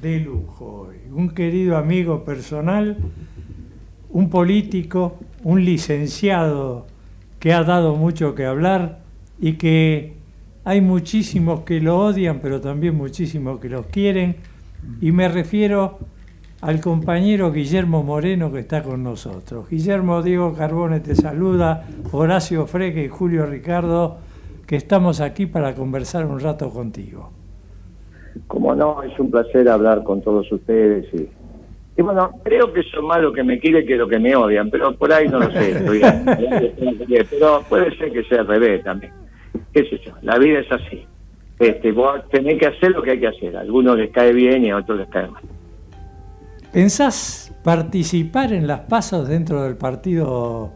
de lujo hoy. Un querido amigo personal, un político, un licenciado que ha dado mucho que hablar y que hay muchísimos que lo odian, pero también muchísimos que los quieren. Y me refiero al compañero Guillermo Moreno, que está con nosotros. Guillermo, Diego Carbone te saluda, Horacio Freque y Julio Ricardo, que estamos aquí para conversar un rato contigo. Como no, es un placer hablar con todos ustedes. Y bueno, creo que son más los que me quieren que los que me odian, pero por ahí no lo sé. Pero puede ser que sea al revés también. ¿Qué sé yo? La vida es así. Vos tenés que hacer lo que hay que hacer. A algunos les cae bien y a otros les cae mal. ¿Pensás participar en las pasos dentro del partido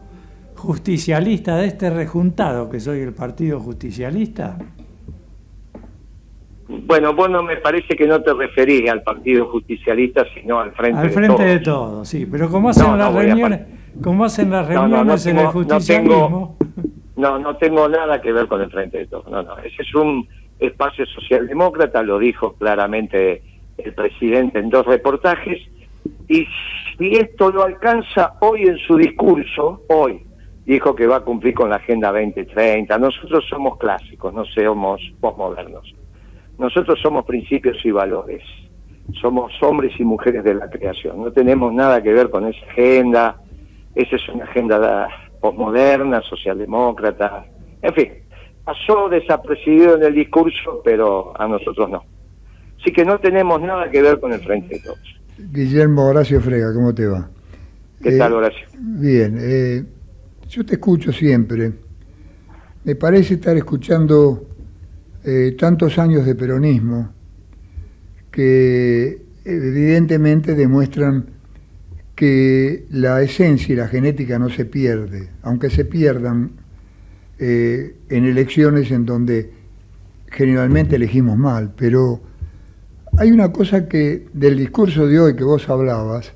justicialista, de este rejuntado que soy el partido justicialista? Bueno, vos no me parece que no te referís al partido justicialista, sino al frente de todos. Al frente de todos, sí. Pero como hacen las reuniones, en el justicialismo... No tengo nada que ver con el frente de todos. No. Ese es un espacio socialdemócrata, lo dijo claramente el presidente en 2 reportajes. Y si esto lo alcanza hoy en su discurso, hoy dijo que va a cumplir con la Agenda 2030. Nosotros somos clásicos, no somos posmodernos. Nosotros somos principios y valores. Somos hombres y mujeres de la creación. No tenemos nada que ver con esa agenda. Esa es una agenda posmoderna, socialdemócrata. En fin, pasó desapercibido en el discurso, pero a nosotros no. Así que no tenemos nada que ver con el frente de todos. Guillermo, Horacio Frega, ¿cómo te va? ¿Qué tal, Horacio? Bien, yo te escucho siempre. Me parece estar escuchando tantos años de peronismo que evidentemente demuestran que la esencia y la genética no se pierde, aunque se pierdan en elecciones en donde generalmente elegimos mal, pero hay una cosa que del discurso de hoy que vos hablabas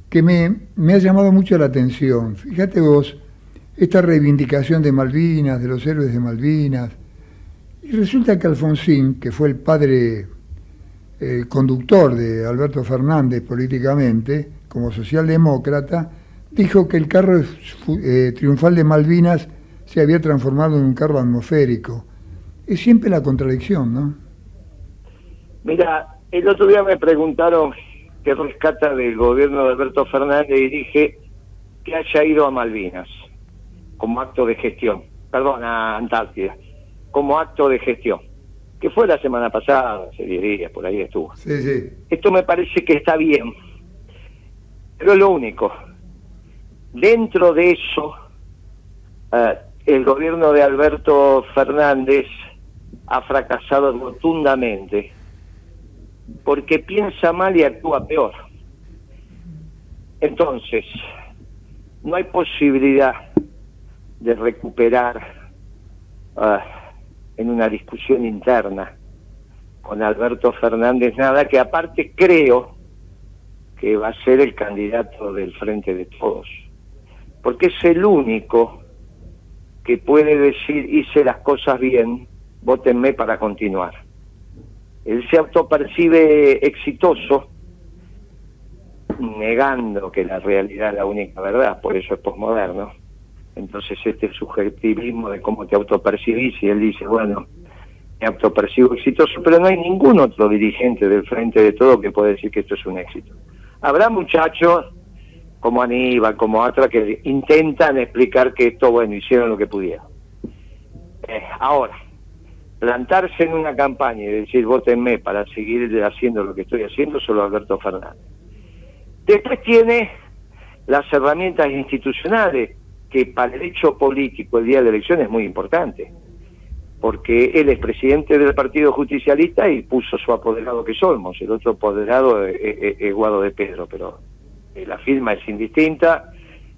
que me ha llamado mucho la atención. Fíjate vos, esta reivindicación de Malvinas, de los héroes de Malvinas, y resulta que Alfonsín, que fue el padre conductor de Alberto Fernández políticamente, como socialdemócrata, dijo que el carro triunfal de Malvinas se había transformado en un carro atmosférico. Es siempre la contradicción, ¿no? Mira, el otro día me preguntaron qué rescata del gobierno de Alberto Fernández y dije que haya ido a Malvinas como acto de gestión, perdón, a Antártida, como acto de gestión, que fue la semana pasada, hace 10 días, por ahí estuvo. Sí. Esto me parece que está bien, pero es lo único. Dentro de eso, el gobierno de Alberto Fernández ha fracasado rotundamente, porque piensa mal y actúa peor. Entonces, no hay posibilidad de recuperar en una discusión interna con Alberto Fernández nada, que aparte creo que va a ser el candidato del Frente de Todos, porque es el único que puede decir hice las cosas bien, vótenme para continuar. Él se autopercibe exitoso, negando que la realidad es la única verdad, por eso es posmoderno. Entonces este subjetivismo de cómo te autopercibís, y él dice, bueno, me autopercibo exitoso, pero no hay ningún otro dirigente del Frente de Todo que pueda decir que esto es un éxito. Habrá muchachos como Aníbal, como Atra, que intentan explicar que esto, bueno, hicieron lo que pudieron. Ahora, plantarse en una campaña y decir vótenme para seguir haciendo lo que estoy haciendo, solo Alberto Fernández. Después tiene las herramientas institucionales, que para el hecho político el día de la elección es muy importante, porque él es presidente del Partido Justicialista y puso su apoderado, que es Olmos, el otro apoderado es Guado de Pedro, pero la firma es indistinta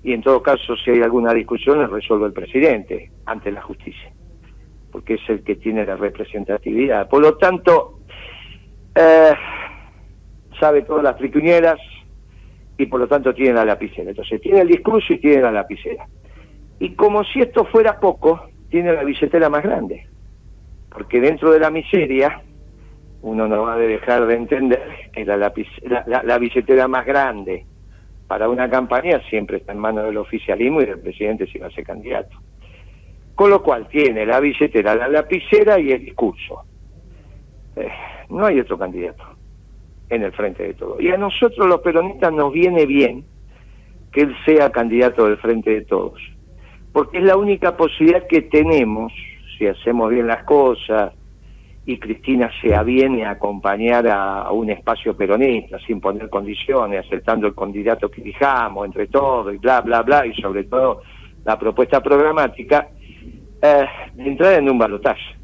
y en todo caso si hay alguna discusión la resuelve el presidente ante la justicia, porque es el que tiene la representatividad. Por lo tanto, sabe todas las triquiñuelas y por lo tanto tiene la lapicera. Entonces tiene el discurso y tiene la lapicera. Y como si esto fuera poco, tiene la billetera más grande, porque dentro de la miseria uno no va a dejar de entender que la billetera más grande para una campaña siempre está en manos del oficialismo y del presidente si va a ser candidato. Con lo cual tiene la billetera, la lapicera y el discurso. No hay otro candidato en el Frente de Todos. Y a nosotros los peronistas nos viene bien que él sea candidato del Frente de Todos, porque es la única posibilidad que tenemos, si hacemos bien las cosas, y Cristina se aviene a acompañar a un espacio peronista, sin poner condiciones, aceptando el candidato que elijamos, entre todos, y bla, bla, bla, y sobre todo la propuesta programática, de entrar en un balotaje.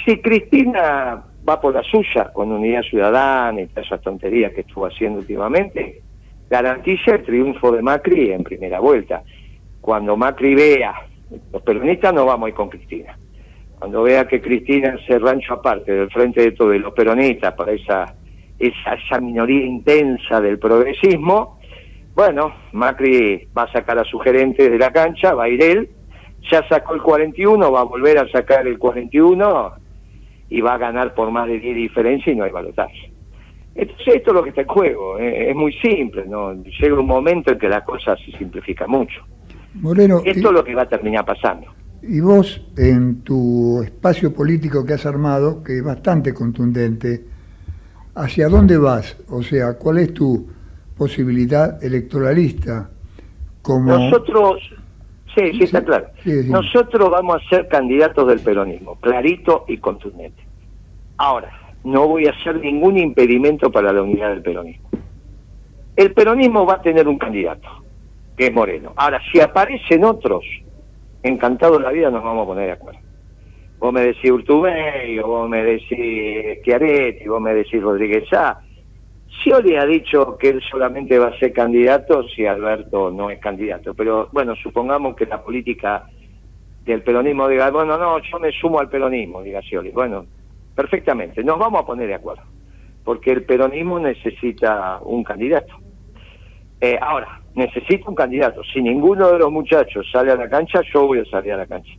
Si Cristina va por la suya, con Unidad Ciudadana y todas esas tonterías que estuvo haciendo últimamente, garantiza el triunfo de Macri en primera vuelta. Cuando Macri vea, los peronistas no vamos a ir con Cristina, cuando vea que Cristina se rancho aparte del Frente de Todos y los peronistas para esa minoría intensa del progresismo, bueno, Macri va a sacar a su gerente de la cancha, va a ir él, ya sacó el 41, va a volver a sacar el 41 y va a ganar por más de 10 diferencias y no hay balotaje. Entonces esto es lo que está en juego, es muy simple, ¿no? Llega un momento en que la cosa se simplifica mucho. Moreno, esto es lo que va a terminar pasando. Y vos, en tu espacio político que has armado, que es bastante contundente, ¿hacia dónde vas? O sea, ¿cuál es tu posibilidad electoralista? Nosotros, sí, está claro. Sí, nosotros vamos a ser candidatos del peronismo, clarito y contundente. Ahora, no voy a hacer ningún impedimento para la unidad del peronismo. El peronismo va a tener un candidato, que es Moreno. Ahora, si aparecen otros, encantado de la vida nos vamos a poner de acuerdo. Vos me decís Urtubey, o vos me decís Schiaretti, vos me decís Rodríguez Sá. Scioli ha dicho que él solamente va a ser candidato si Alberto no es candidato. Pero bueno, supongamos que la política del peronismo diga, bueno, no, yo me sumo al peronismo, diga Scioli. Bueno, perfectamente, nos vamos a poner de acuerdo, porque el peronismo necesita un candidato. Ahora, necesita un candidato. Si ninguno de los muchachos sale a la cancha, yo voy a salir a la cancha.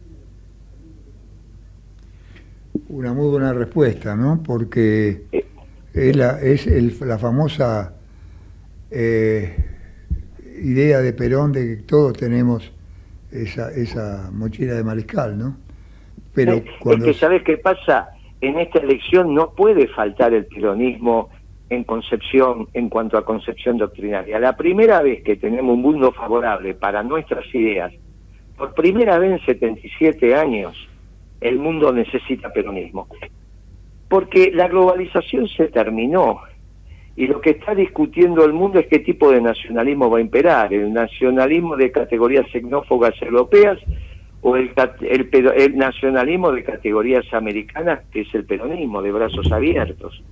Una muy buena respuesta, ¿no? Porque es la famosa idea de Perón de que todos tenemos esa mochila de mariscal, ¿no? Pero cuando... Es que, ¿sabes qué pasa? En esta elección no puede faltar el peronismo en concepción, en cuanto a concepción doctrinaria. La primera vez que tenemos un mundo favorable para nuestras ideas, por primera vez en 77 años, el mundo necesita peronismo. Porque la globalización se terminó, y lo que está discutiendo el mundo es qué tipo de nacionalismo va a imperar, el nacionalismo de categorías xenófobas europeas, o el nacionalismo de categorías americanas, que es el peronismo, de brazos abiertos.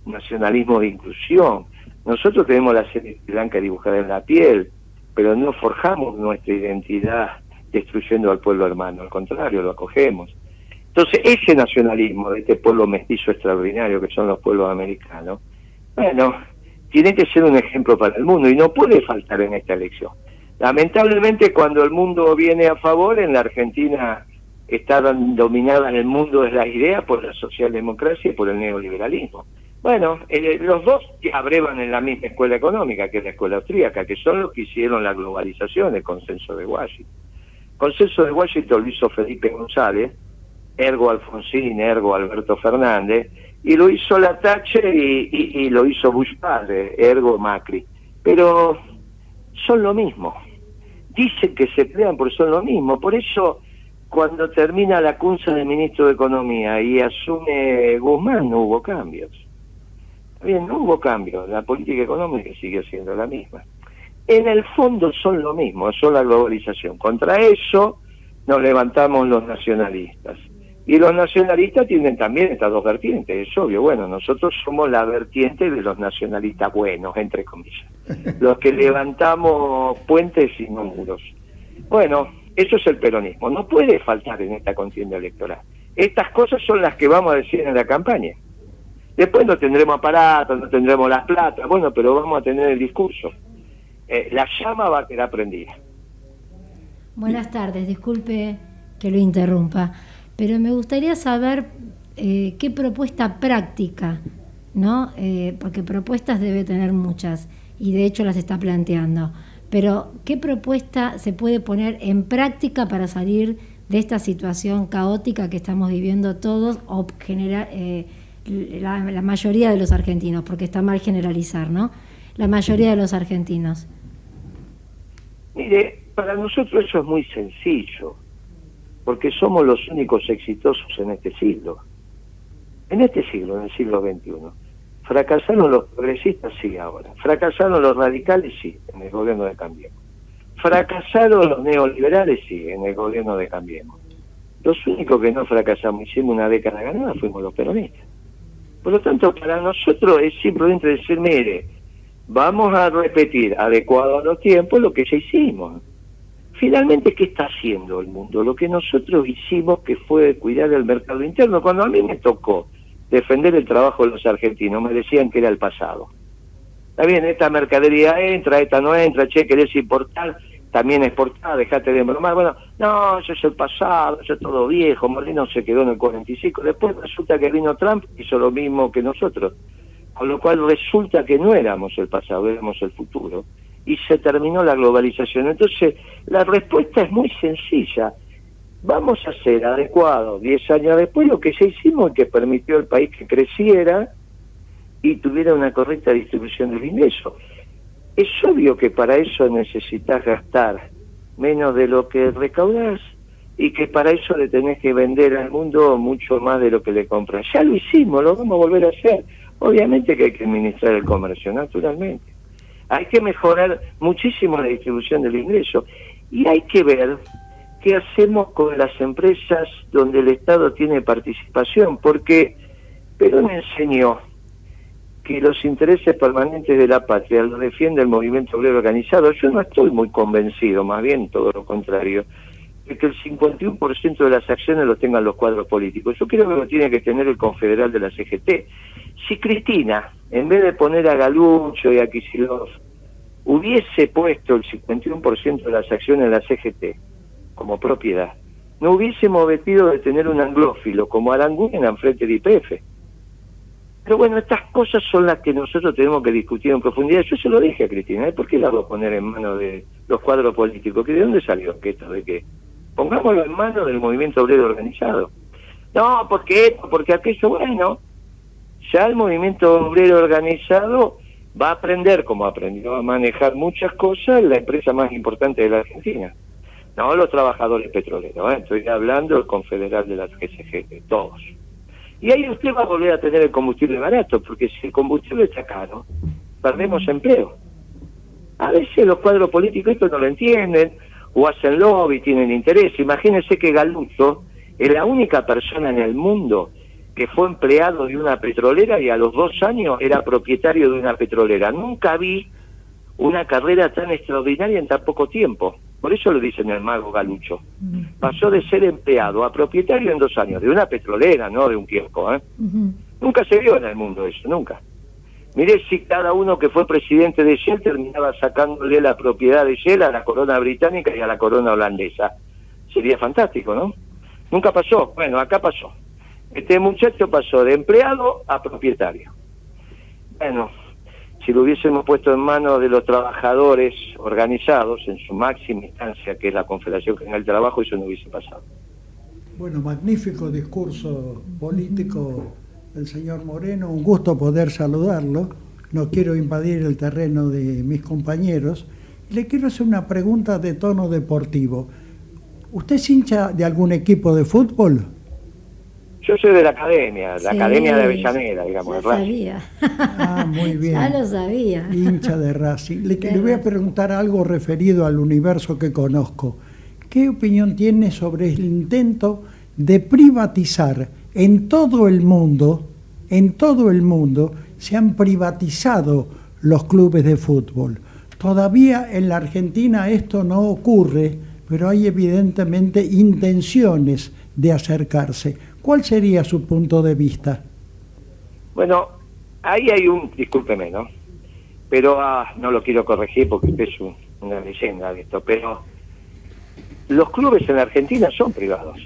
Nacionalismo de inclusión. Nosotros tenemos la celeste blanca dibujada en la piel, pero no forjamos nuestra identidad destruyendo al pueblo hermano, al contrario, lo acogemos. Entonces, ese nacionalismo de este pueblo mestizo extraordinario que son los pueblos americanos, bueno, tiene que ser un ejemplo para el mundo y no puede faltar en esta elección. Lamentablemente, cuando el mundo viene a favor, en la Argentina está dominada en el mundo de las ideas por la socialdemocracia y por el neoliberalismo. Bueno, los dos abrevan en la misma escuela económica, que es la escuela austríaca, que son los que hicieron la globalización, el consenso de Washington. El consenso de Washington lo hizo Felipe González, ergo Alfonsín, ergo Alberto Fernández, y lo hizo la Thatcher y lo hizo Bush padre, ergo Macri. Pero son lo mismo. Dicen que se pelean porque son lo mismo. Por eso, cuando termina la cunza del ministro de Economía y asume Guzmán, no hubo cambios. Bien, no hubo cambio, la política económica sigue siendo la misma. En el fondo son lo mismo, son la globalización. Contra eso nos levantamos los nacionalistas. Y los nacionalistas tienen también estas dos vertientes, es obvio. Bueno, nosotros somos la vertiente de los nacionalistas buenos, entre comillas. Los que levantamos puentes y no muros. Bueno, eso es el peronismo. No puede faltar en esta contienda electoral. Estas cosas son las que vamos a decir en la campaña. Después no tendremos aparatos, no tendremos las plata, bueno, pero vamos a tener el discurso. La llama va a quedar prendida. Buenas tardes, disculpe que lo interrumpa, pero me gustaría saber qué propuesta práctica, ¿no? Porque propuestas debe tener muchas y de hecho las está planteando, pero ¿qué propuesta se puede poner en práctica para salir de esta situación caótica que estamos viviendo todos o generar la mayoría de los argentinos, porque está mal generalizar, ¿no? La mayoría de los argentinos. Mire, para nosotros eso es muy sencillo, porque somos los únicos exitosos en este siglo. En este siglo, en el siglo XXI. ¿Fracasaron los progresistas? Sí, ahora. ¿Fracasaron los radicales? Sí, en el gobierno de Cambiemos. ¿Fracasaron los neoliberales? Sí, en el gobierno de Cambiemos. Los únicos que no fracasamos, hicimos una década ganada, fuimos los peronistas. Por lo tanto, para nosotros es simplemente decir, mire, vamos a repetir, adecuado a los tiempos, lo que ya hicimos. Finalmente, ¿qué está haciendo el mundo? Lo que nosotros hicimos, que fue cuidar el mercado interno. Cuando a mí me tocó defender el trabajo de los argentinos, me decían que era el pasado. Está bien, esta mercadería entra, esta no entra, che, querés importar, también exportar, dejate de bromar. Bueno, no, eso es el pasado, eso es todo viejo, Moreno se quedó en el 45. Después resulta que vino Trump, hizo lo mismo que nosotros. Con lo cual resulta que no éramos el pasado, éramos el futuro. Y se terminó la globalización. Entonces, la respuesta es muy sencilla. Vamos a hacer adecuado 10 años después lo que ya hicimos y que permitió al país que creciera y tuviera una correcta distribución del ingreso. Es obvio que para eso necesitas gastar menos de lo que recaudás y que para eso le tenés que vender al mundo mucho más de lo que le compras. Ya lo hicimos, lo vamos a volver a hacer. Obviamente que hay que administrar el comercio, naturalmente. Hay que mejorar muchísimo la distribución del ingreso y hay que ver qué hacemos con las empresas donde el Estado tiene participación, porque Perón enseñó que los intereses permanentes de la patria los defiende el movimiento obrero organizado. Yo no estoy muy convencido, más bien todo lo contrario, de que el 51% de las acciones lo tengan los cuadros políticos. Yo creo que lo tiene que tener el confederal de la CGT. Si Cristina, en vez de poner a Galucho y a Kicillof, hubiese puesto el 51% de las acciones en la CGT como propiedad, no hubiésemos metido de tener un anglófilo como Aranguren al frente de YPF. Pero bueno, estas cosas son las que nosotros tenemos que discutir en profundidad. Yo se lo dije a Cristina, ¿por qué la voy a poner en manos de los cuadros políticos? ¿De dónde salió esto de qué? Pongámoslo en manos del movimiento obrero organizado. No, porque esto, porque aquello, bueno, ya el movimiento obrero organizado va a aprender, como aprendió a manejar muchas cosas, la empresa más importante de la Argentina. No los trabajadores petroleros, estoy hablando del confederal de la CGT, todos. Y ahí usted va a volver a tener el combustible barato, porque si el combustible está caro, perdemos empleo. A veces los cuadros políticos esto no lo entienden, o hacen lobby, tienen interés. Imagínense que Galucho es la única persona en el mundo que fue empleado de una petrolera y a los 2 años era propietario de una petrolera. Nunca vi una carrera tan extraordinaria en tan poco tiempo. Por eso lo dicen el mago Galucho. Pasó de ser empleado a propietario en 2 años, de una petrolera, no de un kiosco. Nunca se vio en el mundo eso, nunca. Miré si cada uno que fue presidente de Shell terminaba sacándole la propiedad de Shell a la corona británica y a la corona holandesa. Sería fantástico, ¿no? Nunca pasó. Bueno, acá pasó. Este muchacho pasó de empleado a propietario. Bueno, si lo hubiésemos puesto en manos de los trabajadores organizados en su máxima instancia, que es la Confederación General del Trabajo, eso no hubiese pasado. Bueno, magnífico discurso político del señor Moreno, un gusto poder saludarlo. No quiero invadir el terreno de mis compañeros. Le quiero hacer una pregunta de tono deportivo. ¿Usted es hincha de algún equipo de fútbol? Yo soy de la academia, Sí, la academia de Avellaneda, digamos, ya de Racing. sabía. Ah, muy bien. Ya lo sabía. Hincha de Racing. Le voy a preguntar algo referido al universo que conozco. ¿Qué opinión tiene sobre el intento de privatizar en todo el mundo? En todo el mundo se han privatizado los clubes de fútbol. Todavía en la Argentina esto no ocurre, pero hay evidentemente intenciones de acercarse. ¿Cuál sería su punto de vista? Bueno, ahí hay discúlpeme, ¿no? Pero no lo quiero corregir porque usted es una leyenda de esto, pero los clubes en la Argentina son privados.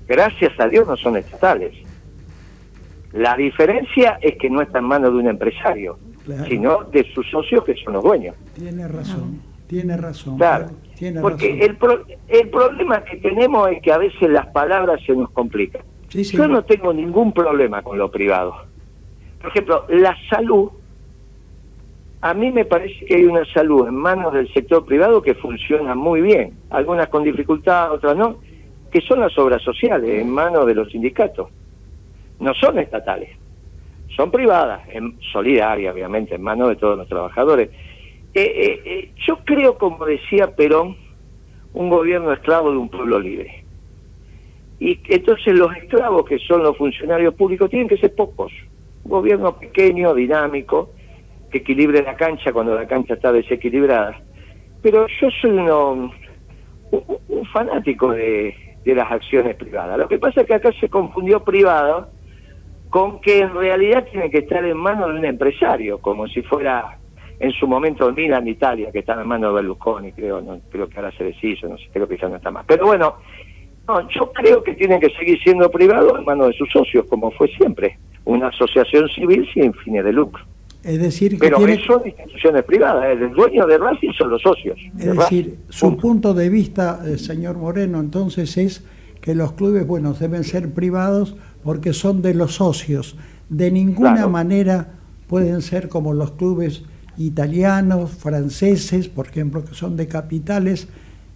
Gracias a Dios no son estatales. La diferencia es que no está en manos de un empresario, Claro. sino de sus socios, que son los dueños. Tiene razón, tiene razón. Claro, Tiene porque razón. el problema que tenemos es que a veces las palabras se nos complican. Sí, sí. Yo no tengo ningún problema con lo privado. Por ejemplo, la salud, a mí me parece que hay una salud en manos del sector privado que funciona muy bien, algunas con dificultad, otras no, que son las obras sociales en manos de los sindicatos. No son estatales, son privadas, solidarias obviamente, en manos de todos los trabajadores. Yo creo, como decía Perón, un gobierno esclavo de un pueblo libre. Y entonces los esclavos, que son los funcionarios públicos, tienen que ser pocos. Un gobierno pequeño, dinámico, que equilibre la cancha cuando la cancha está desequilibrada. Pero yo soy un fanático de las acciones privadas. Lo que pasa es que acá se confundió privado con que en realidad tiene que estar en manos de un empresario, como si fuera en su momento el Milan de Italia, que estaba en manos de Berlusconi, creo que ahora se deshizo, no sé, creo que ya no está más. Pero bueno, no, yo creo que tiene que seguir siendo privado en manos de sus socios, como fue siempre, una asociación civil sin fines de lucro. Es decir, que Pero tiene... son instituciones privadas, el dueño de Racing son los socios. Es decir, su punto de vista, señor Moreno, entonces es que los clubes, bueno, deben ser privados porque son de los socios. De ninguna Claro. manera pueden ser como los clubes italianos, franceses, por ejemplo, que son de capitales,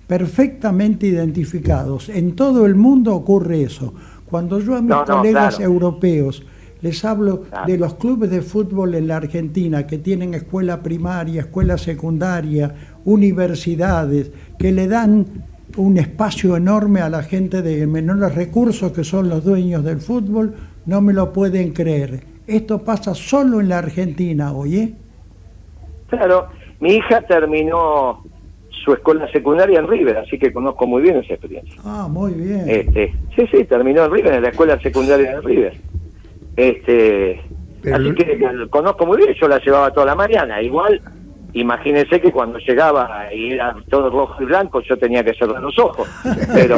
perfectamente identificados. En todo el mundo ocurre eso. Cuando yo a mis colegas claro. europeos les hablo Claro. de los clubes de fútbol en la Argentina, que tienen escuela primaria, escuela secundaria, universidades, que le dan un espacio enorme a la gente de menores recursos, que son los dueños del fútbol, no me lo pueden creer. Esto pasa solo en la Argentina hoy, ¿eh? Claro, mi hija terminó su escuela secundaria en River, así que conozco muy bien esa experiencia. Ah, muy bien. Sí, terminó en River, en la escuela secundaria de River. Pero así que conozco muy bien, yo la llevaba toda la mañana. Igual, imagínense que cuando llegaba y era todo rojo y blanco, yo tenía que cerrar los ojos, pero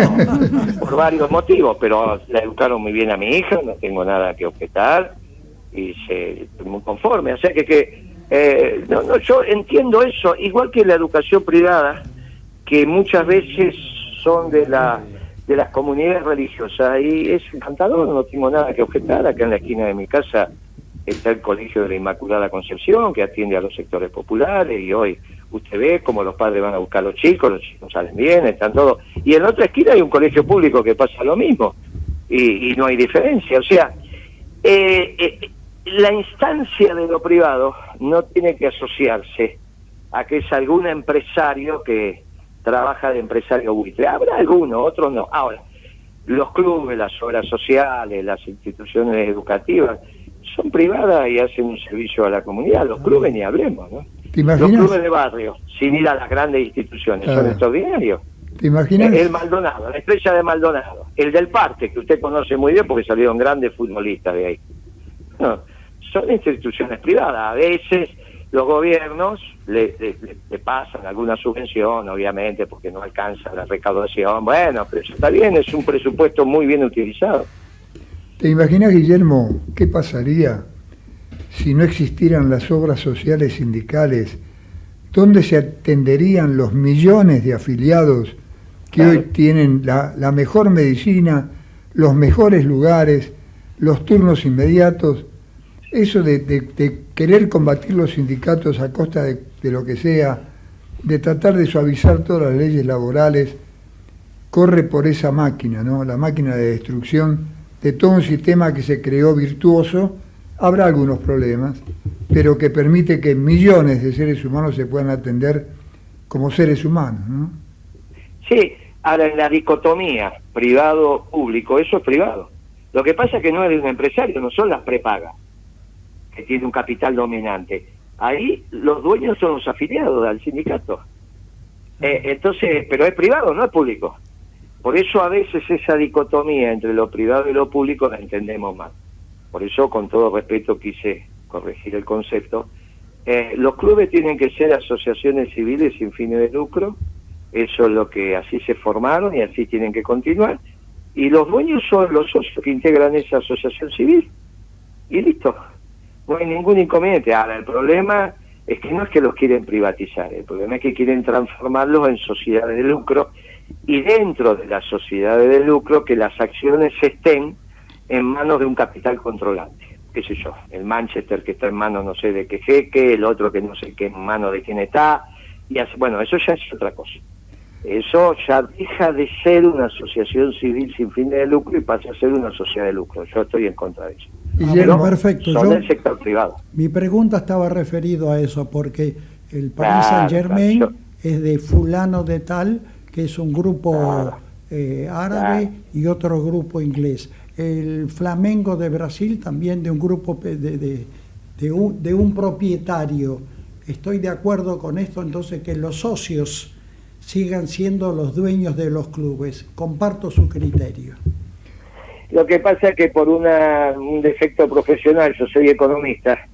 por varios motivos, pero la educaron muy bien a mi hija, no tengo nada que objetar, y estoy muy conforme. O sea yo entiendo eso, igual que la educación privada, que muchas veces son de las comunidades religiosas, y es encantador, no tengo nada que objetar. Acá en la esquina de mi casa está el Colegio de la Inmaculada Concepción, que atiende a los sectores populares, y hoy usted ve cómo los padres van a buscar a los chicos salen bien, están todos. Y en la otra esquina hay un colegio público que pasa lo mismo, y no hay diferencia. O sea, la instancia de lo privado no tiene que asociarse a que es algún empresario que trabaja de empresario buitre. Habrá alguno, otros no. Ahora, los clubes, las obras sociales, las instituciones educativas son privadas y hacen un servicio a la comunidad. Los clubes ni hablemos, ¿no? ¿Te imaginas? Los clubes de barrio, sin ir a las grandes instituciones, son extraordinarios. ¿Te imaginas? El Maldonado, la Estrella de Maldonado, el del Parque, que usted conoce muy bien porque salieron grandes futbolistas de ahí. No, son instituciones privadas. A veces los gobiernos le pasan alguna subvención, obviamente, porque no alcanza la recaudación. Bueno, pero eso está bien, es un presupuesto muy bien utilizado. ¿Te imaginas, Guillermo, qué pasaría si no existieran las obras sociales sindicales? ¿Dónde se atenderían los millones de afiliados que Claro. hoy tienen la mejor medicina, los mejores lugares, los turnos inmediatos? Eso de querer combatir los sindicatos a costa de lo que sea, de tratar de suavizar todas las leyes laborales, corre por esa máquina, ¿no? La máquina de destrucción de todo un sistema que se creó virtuoso. Habrá algunos problemas, pero que permite que millones de seres humanos se puedan atender como seres humanos, ¿no? Sí, ahora en la dicotomía privado-público, eso es privado. Lo que pasa es que no es de un empresario, no son las prepagas, que tiene un capital dominante. Ahí los dueños son los afiliados al sindicato. Entonces, pero es privado, no es público. Por eso a veces esa dicotomía entre lo privado y lo público la entendemos mal. Por eso, con todo respeto, quise corregir el concepto. Los clubes tienen que ser asociaciones civiles sin fines de lucro. Eso es lo que así se formaron y así tienen que continuar. Y los dueños son los socios que integran esa asociación civil. y listo. No hay ningún inconveniente. Ahora, el problema es que no es que los quieren privatizar, el problema es que quieren transformarlos en sociedades de lucro, y dentro de las sociedades de lucro que las acciones estén en manos de un capital controlante. Qué sé yo, el Manchester que está en manos no sé de qué jeque, el otro que no sé qué en manos de quién está, y así, bueno, eso ya es otra cosa. Eso ya deja de ser una asociación civil sin fin de lucro y pasa a ser una sociedad de lucro. Yo estoy en contra de eso. Guillermo, perfecto. Son del sector privado. Mi pregunta estaba referido a eso, porque el Paris Claro, Saint-Germain claro. es de fulano de tal, que es un grupo árabe, y otro grupo inglés. El Flamengo de Brasil también de un grupo de un propietario. Estoy de acuerdo con esto, entonces, que los socios sigan siendo los dueños de los clubes. Comparto su criterio. Lo que pasa es que por un defecto profesional, yo soy economista,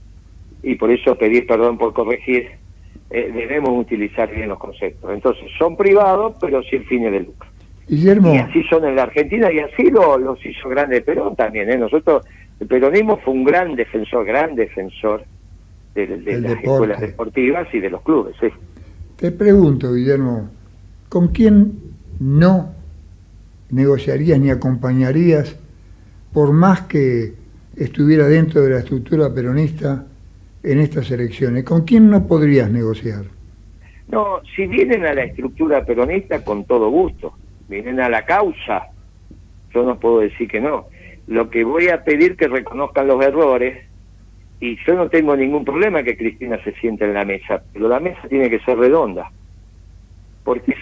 y por eso pedí perdón por corregir, debemos utilizar bien los conceptos. Entonces, son privados, pero sin fines de lucro. Guillermo, Y así son en la Argentina, y así los hizo grande Perón también. Nosotros, el peronismo fue un gran defensor de las escuelas deportivas y de los clubes, sí. te pregunto, Guillermo, ¿con quién no negociarías ni acompañarías por más que estuviera dentro de la estructura peronista en estas elecciones? ¿Con quién no podrías negociar? No, si vienen a la estructura peronista, con todo gusto. Vienen a la causa, yo no puedo decir que no. Lo que voy a pedir que reconozcan los errores, y yo no tengo ningún problema que Cristina se siente en la mesa, pero la mesa tiene que ser redonda, porque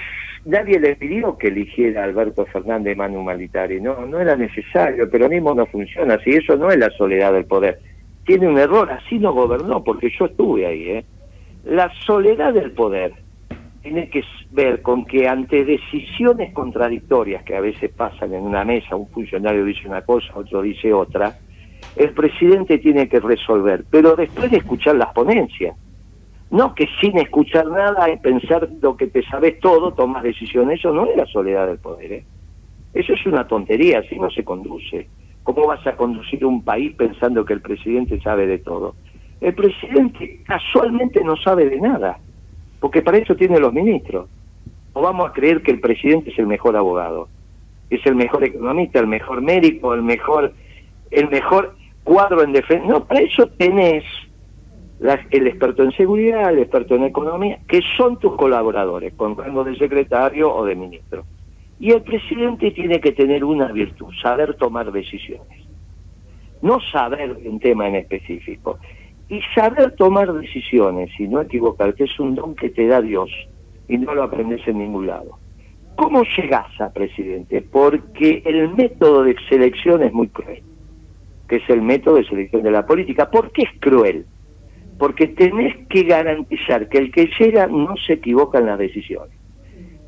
nadie le pidió que eligiera a Alberto Fernández y Manu Militari, no era necesario. El peronismo no funciona así, eso no es la soledad del poder. Tiene un error, así no gobernó, porque yo estuve ahí, La soledad del poder tiene que ver con que ante decisiones contradictorias que a veces pasan en una mesa, un funcionario dice una cosa, otro dice otra, el presidente tiene que resolver, pero después de escuchar las ponencias. No que sin escuchar nada y pensar lo que te sabes todo, tomas decisiones. Eso no es la soledad del poder, Eso es una tontería, así no se conduce. ¿Cómo vas a conducir un país pensando que el presidente sabe de todo? El presidente casualmente no sabe de nada, porque para eso tiene los ministros. O vamos a creer que el presidente es el mejor abogado, es el mejor economista, el mejor médico, el mejor cuadro en defensa. No, para eso tenés el experto en seguridad, el experto en economía, que son tus colaboradores, con rango de secretario o de ministro. Y el presidente tiene que tener una virtud, saber tomar decisiones. No saber un tema en específico. Y saber tomar decisiones y no equivocarte es un don que te da Dios, y no lo aprendes en ningún lado. ¿Cómo llegás a presidente? Porque el método de selección es muy cruel, que es el método de selección de la política. ¿Por qué es cruel? Porque tenés que garantizar que el que llega no se equivoca en las decisiones.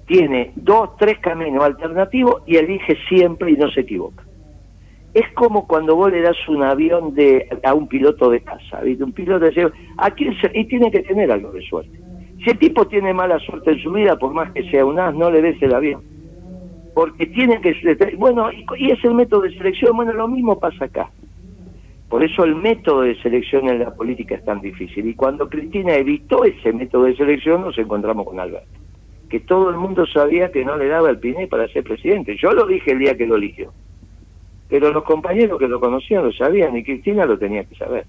Tiene 2, 3 caminos alternativos y elige siempre y no se equivoca. Es como cuando vos le das un avión a un piloto de casa, ¿viste? Un piloto dice, y tiene que tener algo de suerte. Si el tipo tiene mala suerte en su vida, por más que sea un as, no le des el avión. Porque tiene que ser, bueno, y es el método de selección. Bueno, lo mismo pasa acá. Por eso el método de selección en la política es tan difícil. Y cuando Cristina evitó ese método de selección, nos encontramos con Alberto, que todo el mundo sabía que no le daba el Piné para ser presidente. Yo lo dije el día que lo eligió, pero los compañeros que lo conocían lo sabían, y Cristina lo tenía que saber.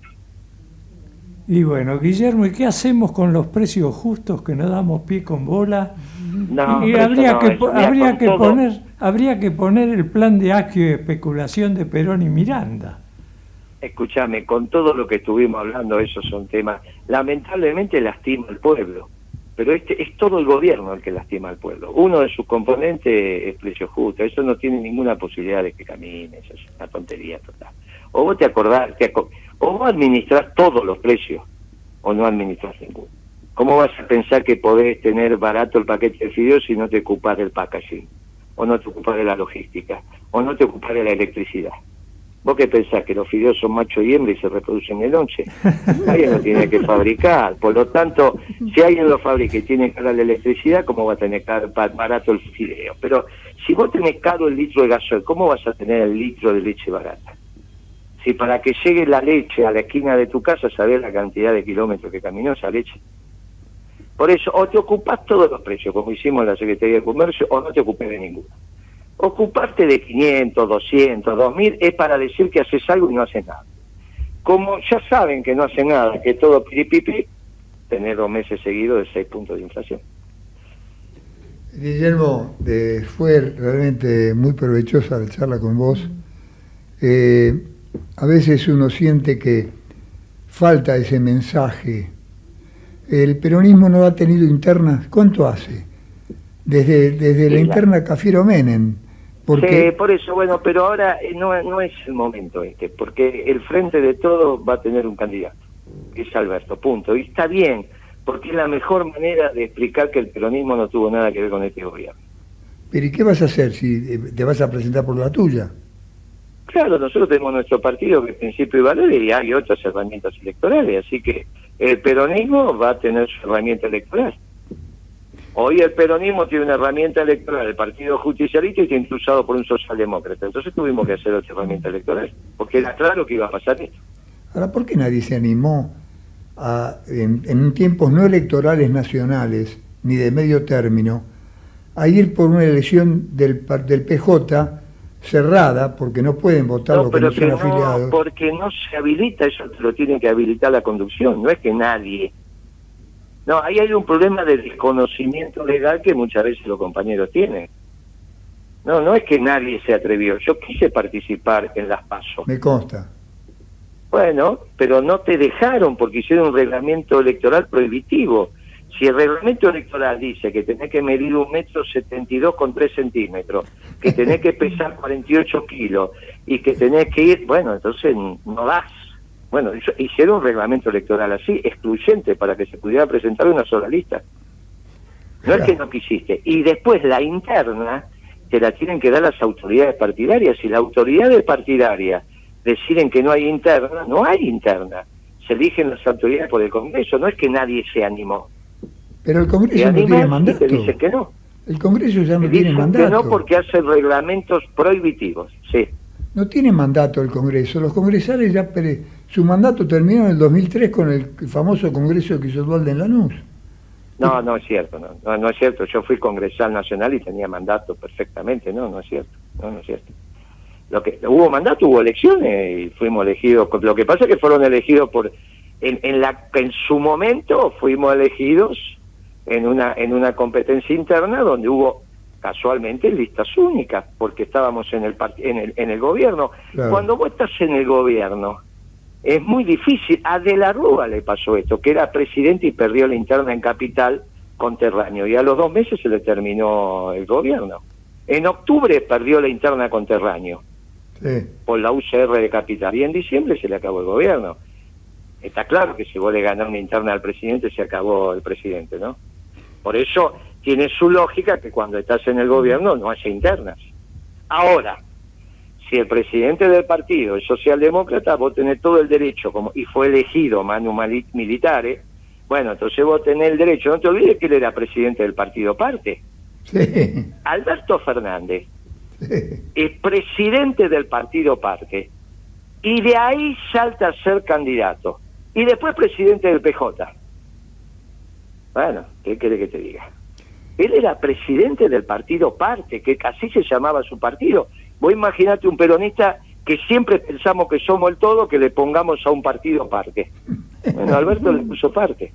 Y bueno, Guillermo, ¿y qué hacemos con los precios justos que no damos pie con bola? No, Y habría que poner el plan de Asquio y especulación de Perón y Miranda. Escúchame, con todo lo que estuvimos hablando, esos son temas, lamentablemente lastima al pueblo, pero es todo el gobierno el que lastima al pueblo. Uno de sus componentes es precio justo, eso no tiene ninguna posibilidad de que camine, eso es una tontería total. O vos te acordás, o vos administrás todos los precios, o no administrás ninguno. ¿Cómo vas a pensar que podés tener barato el paquete de fideos si no te ocupás del packaging, o no te ocupás de la logística, o no te ocupás de la electricidad? ¿Vos qué pensás? ¿Que los fideos son macho y hembra y se reproducen el 11? Alguien lo tiene que fabricar. Por lo tanto, si alguien lo fabrica y tiene cara la electricidad, ¿cómo va a tener barato el fideo? Pero si vos tenés caro el litro de gasoil, ¿cómo vas a tener el litro de leche barata? Si para que llegue la leche a la esquina de tu casa sabés la cantidad de kilómetros que caminó esa leche. Por eso, o te ocupás todos los precios, como hicimos en la Secretaría de Comercio, o no te ocupes de ninguno. Ocuparte de 500, 200, 2000 es para decir que haces algo y no haces nada. Como ya saben que no hacen nada, que todo piripipi, tener 2 meses seguidos de 6 puntos de inflación. Guillermo, fue realmente muy provechosa la charla con vos. A veces uno siente que falta ese mensaje. El peronismo no ha tenido internas, ¿cuánto hace? Desde la interna Cafiero Menem. Porque... Sí, por eso, bueno, pero ahora no es el momento porque el Frente de Todos va a tener un candidato, que es Alberto, punto. Y está bien, porque es la mejor manera de explicar que el peronismo no tuvo nada que ver con este gobierno. ¿Pero y qué vas a hacer si te vas a presentar por la tuya? Claro, nosotros tenemos nuestro partido que es Principio y Valores y hay otras herramientas electorales, así que el peronismo va a tener su herramienta electoral. Hoy el peronismo tiene una herramienta electoral, el Partido Justicialista, y está impulsado por un socialdemócrata. Entonces tuvimos que hacer otra herramienta electoral, porque era claro que iba a pasar esto. Ahora, ¿por qué nadie se animó en tiempos no electorales nacionales, ni de medio término, a ir por una elección del PJ cerrada, porque no pueden votar los que no son afiliados? Porque no se habilita, eso lo tiene que habilitar la conducción, no es que nadie... No, ahí hay un problema de desconocimiento legal que muchas veces los compañeros tienen. No es que nadie se atrevió. Yo quise participar en las PASO. Me consta. Bueno, pero no te dejaron porque hicieron un reglamento electoral prohibitivo. Si el reglamento electoral dice que tenés que medir 1,72 m con 3 centímetros, que tenés que pesar 48 kilos y que tenés que ir, bueno, entonces no das. Bueno, hicieron un reglamento electoral así, excluyente, para que se pudiera presentar una sola lista. No es que no quisiste. Y después la interna te la tienen que dar las autoridades partidarias. Si las autoridades partidarias deciden que no hay interna, no hay interna. Se eligen las autoridades por el Congreso, no es que nadie se animó. Pero el Congreso no tiene mandato. Te dice que no. El Congreso ya no tiene mandato. Que no, porque hace reglamentos prohibitivos, sí. No tiene mandato el Congreso. Los congresales ya... Su mandato terminó en el 2003 con el famoso Congreso de Quisotwalde en Lanús. No es cierto, no es cierto. Yo fui congresal nacional y tenía mandato perfectamente, no es cierto, no es cierto. Hubo mandato, hubo elecciones y fuimos elegidos. Lo que pasa es que fueron elegidos en su momento fuimos elegidos en una competencia interna donde hubo casualmente listas únicas, porque estábamos en el gobierno. Claro. Cuando vos estás en el gobierno es muy difícil. A De la Rúa le pasó esto, que era presidente y perdió la interna en Capital con Terraño, y a los 2 meses se le terminó el gobierno. En octubre perdió la interna con Terraño, sí, por la UCR de Capital, y en diciembre se le acabó el gobierno. Está claro que si vos le ganás una interna al presidente, se acabó el presidente, ¿no? Por eso tiene su lógica que cuando estás en el gobierno no haya internas. Ahora, si el presidente del partido es socialdemócrata, vos tenés todo el derecho, y fue elegido manu militare, bueno, entonces vos tenés el derecho. No te olvides que él era presidente del partido Parte. Sí. Alberto Fernández, sí, es presidente del partido Parte, y de ahí salta a ser candidato, y después presidente del PJ. Bueno, ¿qué querés que te diga? Él era presidente del partido Parte, que así se llamaba su partido. Vos imaginate un peronista que siempre pensamos que somos el todo, que le pongamos a un partido Parte. Bueno, Alberto le puso Parte.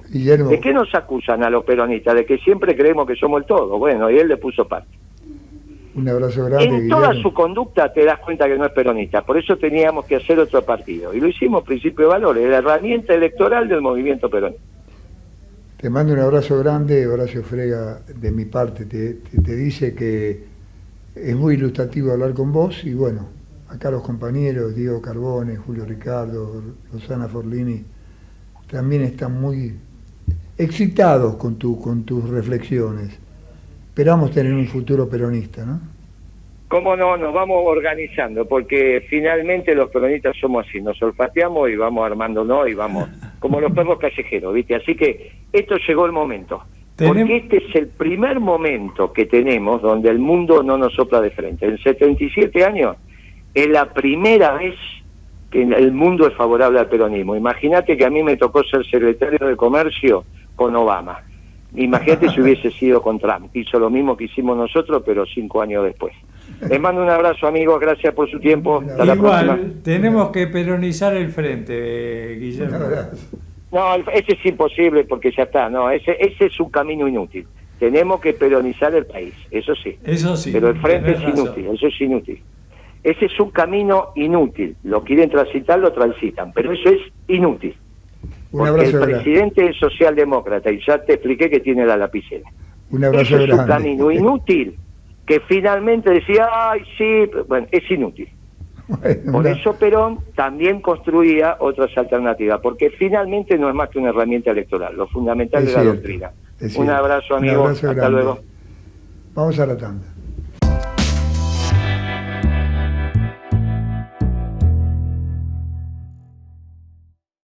Guillermo. ¿De qué nos acusan a los peronistas? De que siempre creemos que somos el todo. Bueno, y él le puso Parte. Un abrazo grande, en Guillermo. Toda su conducta te das cuenta que no es peronista. Por eso teníamos que hacer otro partido. Y lo hicimos Principio de Valores, la herramienta electoral del movimiento peronista. Te mando un abrazo grande. Horacio Frega, de mi parte, te dice que es muy ilustrativo hablar con vos, y bueno, acá los compañeros, Diego Carbone, Julio Ricardo, Rosana Forlini, también están muy excitados con tus reflexiones. Esperamos tener un futuro peronista, ¿no? ¿Cómo no? Nos vamos organizando, porque finalmente los peronistas somos así, nos olfateamos y vamos armándonos y vamos como los perros callejeros, ¿viste? Así que esto llegó el momento. Porque este es el primer momento que tenemos donde el mundo no nos sopla de frente. En 77 años Es la primera vez que el mundo es favorable al peronismo. Imagínate que a mí me tocó ser secretario de Comercio con Obama. Imagínate si hubiese sido con Trump. Hizo lo mismo que hicimos nosotros, pero 5 años después. Les mando un abrazo, amigos. Gracias por su tiempo. Hasta la próxima. Igual, tenemos que peronizar el frente, Guillermo. No, ese es imposible porque ya está. No, ese es un camino inútil. Tenemos que peronizar el país, eso sí. Eso sí. Pero el frente es tenés razón. inútil, eso es inútil. Ese es un camino inútil. Lo quieren transitar, lo transitan, pero eso es inútil. Un Porque abrazo el grande. presidente es socialdemócrata y ya te expliqué que tiene la lapicera. Un abrazo Eso es un grande. camino inútil que finalmente decía, ay, sí, bueno, es inútil. Bueno, Por eso Perón también construía otras alternativas, porque finalmente no es más que una herramienta electoral. Lo fundamental Es es la cierto, doctrina. es Un cierto. abrazo, Un amigos. abrazo Hasta grande. luego. Vamos a la tanda.